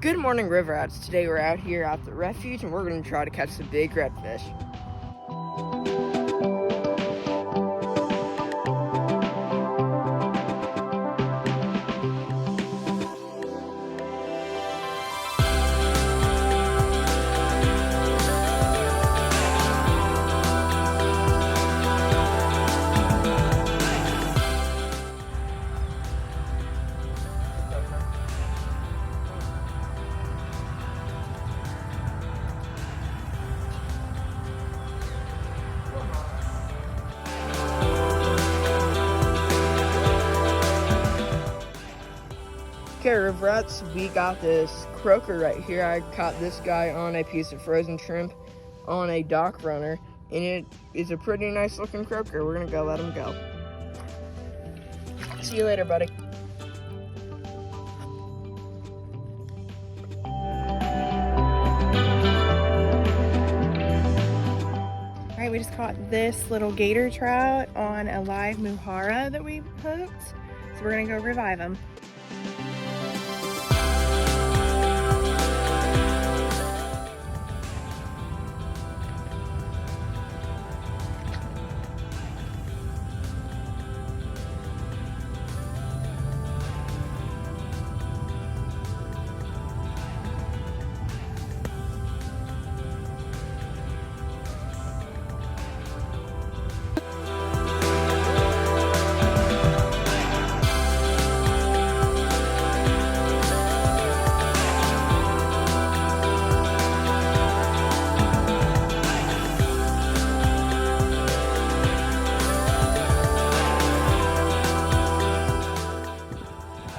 Good morning, river rats. Today we're out here at the refuge and we're going to try to catch some big redfish. Okay, river rats, we got this croaker right here. I caught this guy on a piece of frozen shrimp on a dock runner, and it is a pretty nice looking croaker. We're gonna go let him go. See you later, buddy. All right, we just caught this little gator trout on a live muhara that we hooked. So we're gonna go revive him.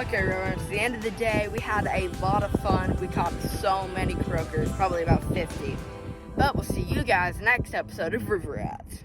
Okay, everyone, it's the end of the day. We had a lot of fun. We caught so many croakers, probably about 50. But we'll see you guys next episode of River Rats.